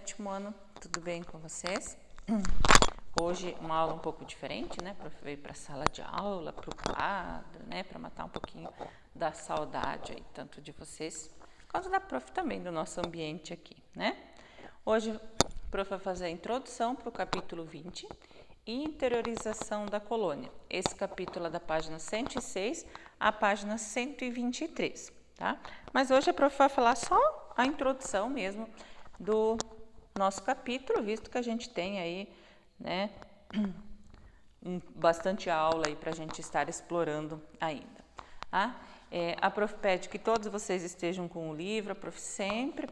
sétimo ano, tudo bem com vocês? Hoje uma aula um pouco diferente, né? Prof veio para a sala de aula, para o quadro, né? Para matar um pouquinho da saudade aí, tanto de vocês quanto da prof também, do nosso ambiente aqui, né? Hoje o prof vai fazer a introdução para o capítulo 20, interiorização da colônia. Esse capítulo é da página 106 à página 123, tá? Mas hoje a prof vai falar só a introdução mesmo do nosso capítulo, visto que a gente tem aí, né, bastante aula aí para a gente estar explorando ainda. Tá? A prof pede que todos vocês estejam com o livro, a prof sempre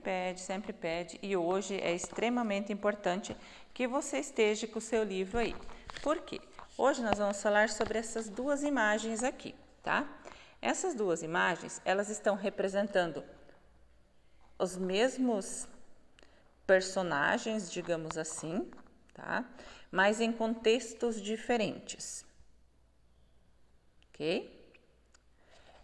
pede, e hoje é extremamente importante que você esteja com o seu livro aí. Por quê? Hoje nós vamos falar sobre essas duas imagens aqui, tá? Essas duas imagens, elas estão representando os mesmos personagens, digamos assim, tá? Mas em contextos diferentes, ok?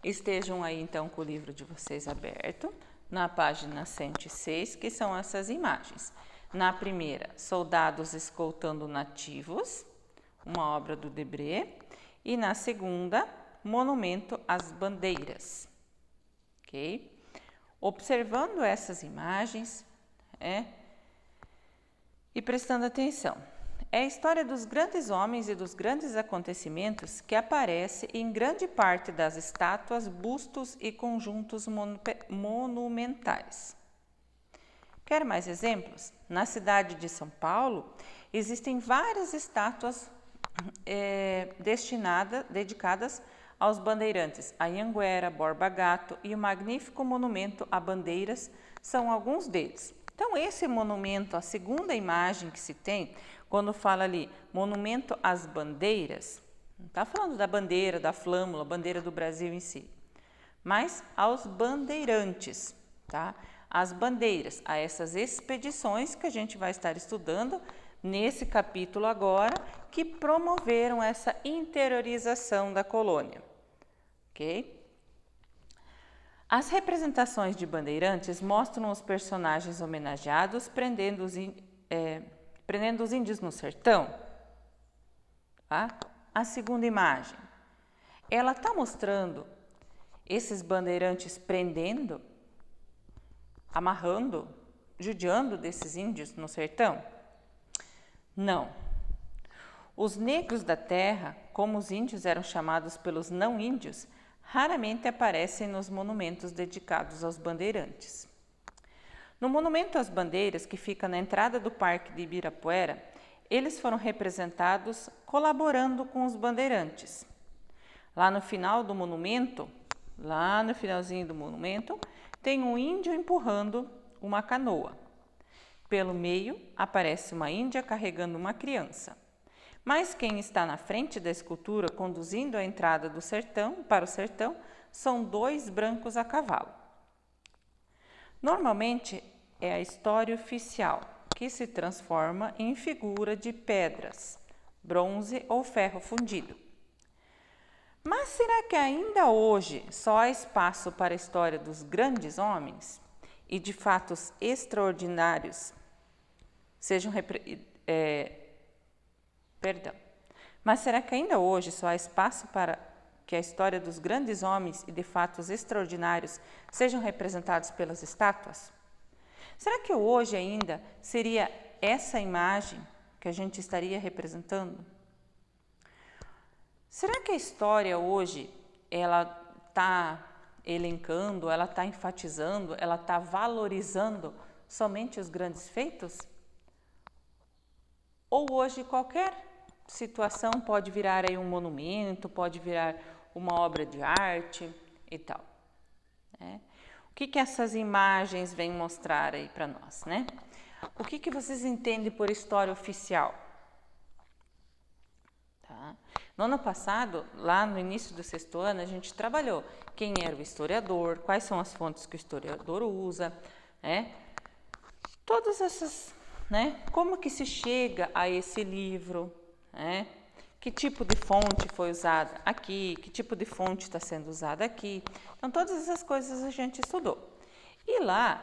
Estejam aí então com o livro de vocês aberto, na página 106, que são essas imagens. Na primeira, soldados escoltando nativos, uma obra do Debré, e na segunda, monumento às bandeiras, ok? Observando essas imagens, e prestando atenção, é a história dos grandes homens e dos grandes acontecimentos que aparece em grande parte das estátuas, bustos e conjuntos monumentais. Quer mais exemplos? Na cidade de São Paulo, existem várias estátuas dedicadas aos bandeirantes. A Anhanguera, Borba Gato e o magnífico monumento a bandeiras são alguns deles. Então, esse monumento, a segunda imagem que se tem, quando fala ali, monumento às bandeiras, não está falando da bandeira, da flâmula, bandeira do Brasil em si, mas aos bandeirantes, tá? As bandeiras, a essas expedições que a gente vai estar estudando nesse capítulo agora, que promoveram essa interiorização da colônia, ok? As representações de bandeirantes mostram os personagens homenageados prendendo os índios no sertão. Tá? A segunda imagem, ela está mostrando esses bandeirantes prendendo, amarrando, judiando desses índios no sertão? Não. Os negros da terra, como os índios eram chamados pelos não índios, raramente aparecem nos monumentos dedicados aos bandeirantes. No monumento às bandeiras, que fica na entrada do Parque de Ibirapuera, eles foram representados colaborando com os bandeirantes. Lá no final do monumento, lá no finalzinho do monumento, tem um índio empurrando uma canoa. Pelo meio, aparece uma índia carregando uma criança. Mas quem está na frente da escultura, conduzindo a entrada do sertão para o sertão, são dois brancos a cavalo. Normalmente é a história oficial, que se transforma em figura de pedras, bronze ou ferro fundido. Mas será que ainda hoje só há espaço para a história dos grandes homens e de fatos extraordinários Mas será que ainda hoje só há espaço para que a história dos grandes homens e de fatos extraordinários sejam representados pelas estátuas? Será que hoje ainda seria essa imagem que a gente estaria representando? Será que a história hoje, ela está elencando, ela está enfatizando, ela está valorizando somente os grandes feitos? Ou hoje qualquer situação pode virar aí um monumento, pode virar uma obra de arte e tal, né? O que essas imagens vêm mostrar aí para nós, né? O que vocês entendem por história oficial? Tá? No ano passado, lá no início do sexto ano, a gente trabalhou quem era o historiador, quais são as fontes que o historiador usa, né? Todas essas, né? Como que se chega a esse livro, né? Que tipo de fonte foi usada aqui, que tipo de fonte está sendo usada aqui. Então, todas essas coisas a gente estudou. E lá,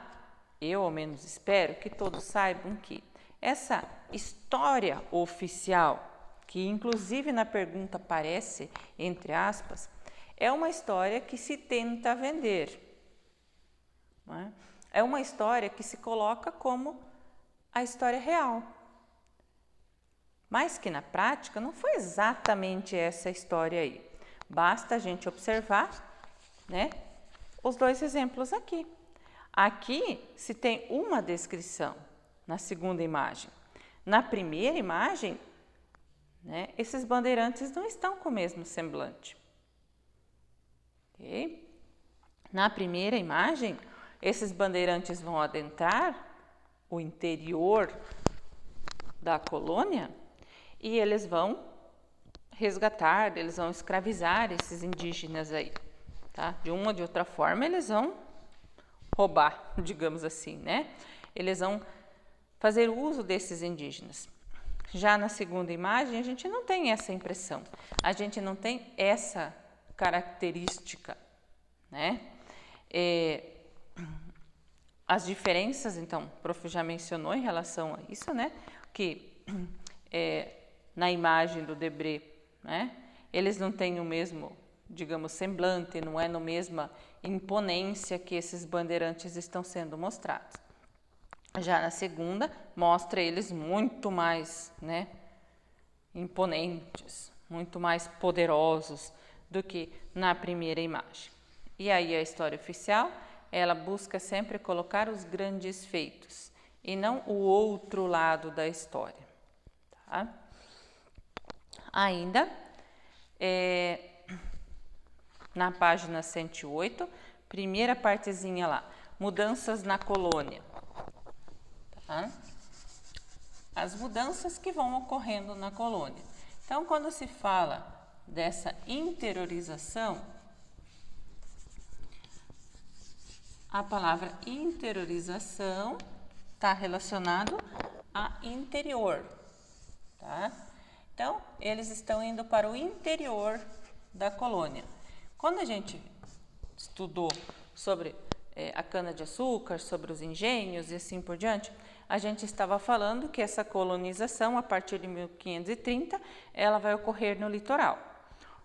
eu ao menos espero que todos saibam que essa história oficial, que inclusive na pergunta aparece entre aspas, é uma história que se tenta vender. Não é? É uma história que se coloca como a história real. Mas que na prática não foi exatamente essa história aí. Basta a gente observar, né, os dois exemplos aqui. Aqui se tem uma descrição na segunda imagem. Na primeira imagem, né, esses bandeirantes não estão com o mesmo semblante. Okay? Na primeira imagem, esses bandeirantes vão adentrar o interior da colônia e eles vão resgatar, eles vão escravizar esses indígenas aí, tá? De uma ou de outra forma, eles vão roubar, digamos assim, né? Eles vão fazer uso desses indígenas. Já na segunda imagem, a gente não tem essa impressão, a gente não tem essa característica, né? As diferenças, então, o prof já mencionou em relação a isso, né? Que na imagem do Debré, né? Eles não têm o mesmo, digamos, semblante, não é na mesma imponência que esses bandeirantes estão sendo mostrados. Já na segunda, mostra eles muito mais, né, imponentes, muito mais poderosos do que na primeira imagem. E aí a história oficial, ela busca sempre colocar os grandes feitos e não o outro lado da história. Tá? Ainda, na página 108, primeira partezinha lá, mudanças na colônia. Tá? As mudanças que vão ocorrendo na colônia. Então, quando se fala dessa interiorização, a palavra interiorização está relacionado a interior, tá? Então, eles estão indo para o interior da colônia. Quando a gente estudou sobre a cana-de-açúcar, sobre os engenhos e assim por diante, a gente estava falando que essa colonização, a partir de 1530, ela vai ocorrer no litoral.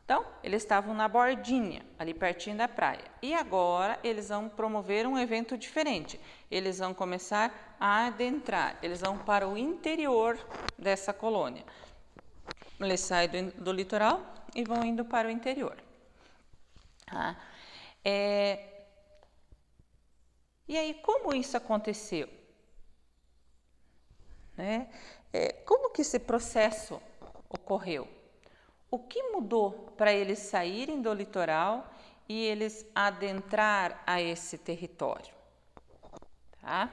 Então, eles estavam na bordinha, ali pertinho da praia. E agora, eles vão promover um evento diferente. Eles vão começar a adentrar, eles vão para o interior dessa colônia. Eles saem do litoral e vão indo para o interior. Tá? E aí, como isso aconteceu? Né? Como que esse processo ocorreu? O que mudou para eles saírem do litoral e eles adentrar a esse território? Tá?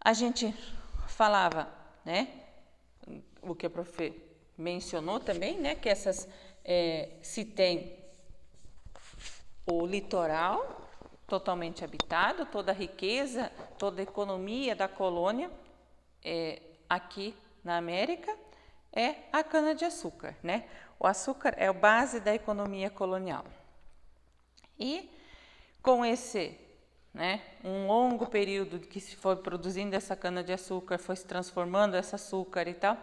A gente falava, né? O que a prof mencionou também, né? Que se tem o litoral totalmente habitado, toda a riqueza, toda a economia da colônia aqui na América é a cana-de-açúcar, né? O açúcar é a base da economia colonial. E com esse, né, um longo período que se foi produzindo essa cana-de-açúcar, foi se transformando esse açúcar e tal,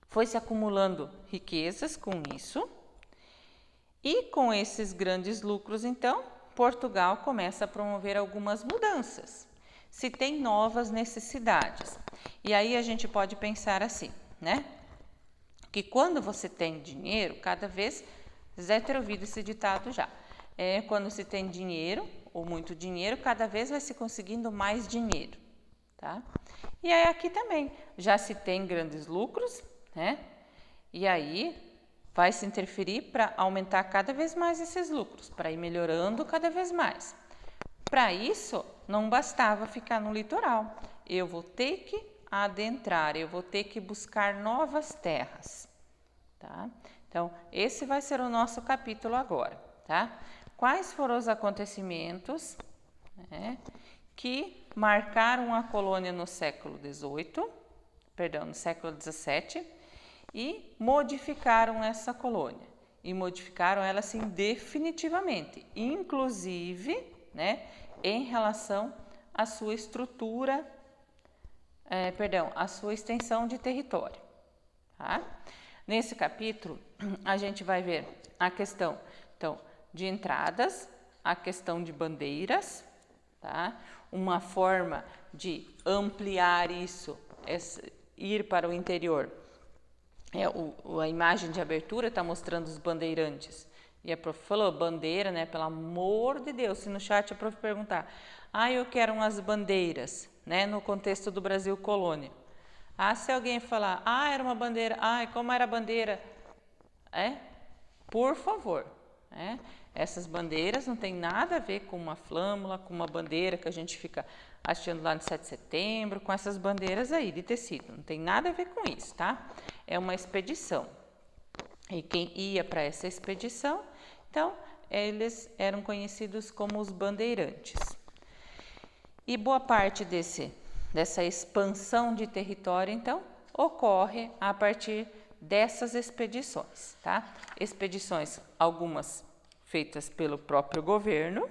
foi se acumulando riquezas com isso. E com esses grandes lucros, então, Portugal começa a promover algumas mudanças. Se tem novas necessidades. E aí a gente pode pensar assim, né? Que quando você tem dinheiro, cada vez, vocês devem ter ouvido esse ditado já. Quando se tem dinheiro, ou muito dinheiro, cada vez vai se conseguindo mais dinheiro. Tá? E aí aqui também, já se tem grandes lucros, né? E aí vai se interferir para aumentar cada vez mais esses lucros, para ir melhorando cada vez mais. Para isso, não bastava ficar no litoral. Eu vou ter que adentrar, eu vou ter que buscar novas terras. Tá? Então, esse vai ser o nosso capítulo agora. Tá? Quais foram os acontecimentos, né, que marcaram a colônia no século XVIII, no século XVII, e modificaram essa colônia? e modificaram ela assim definitivamente, inclusive, né, em relação à sua estrutura, a sua extensão de território. Tá? Nesse capítulo, a gente vai ver a questão, então, de entradas, a questão de bandeiras, tá? Uma forma de ampliar isso, ir para o interior. A imagem de abertura está mostrando os bandeirantes. E a prof falou, bandeira, né? Pelo amor de Deus, se no chat a prof perguntar, eu quero umas bandeiras, né? No contexto do Brasil colônia. Se alguém falar, era uma bandeira, como era a bandeira? Por favor, essas bandeiras não tem nada a ver com uma flâmula, com uma bandeira que a gente fica assistindo lá no 7 de setembro, com essas bandeiras aí de tecido, não tem nada a ver com isso, tá? É uma expedição. E quem ia para essa expedição, então, eles eram conhecidos como os bandeirantes. E boa parte dessa expansão de território, então, ocorre a partir dessas expedições, tá? Expedições, algumas feitas pelo próprio governo,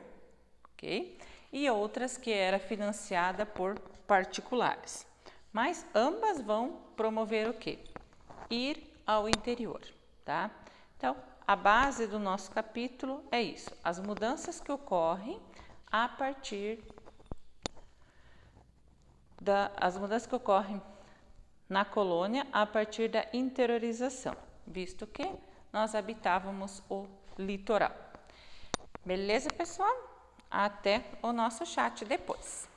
ok? E outras que era financiada por particulares. Mas ambas vão promover o quê? Ir ao interior, tá? Então, a base do nosso capítulo é isso, as mudanças que ocorrem a partir na colônia a partir da interiorização, visto que nós habitávamos o litoral. Beleza, pessoal? Até o nosso chat depois.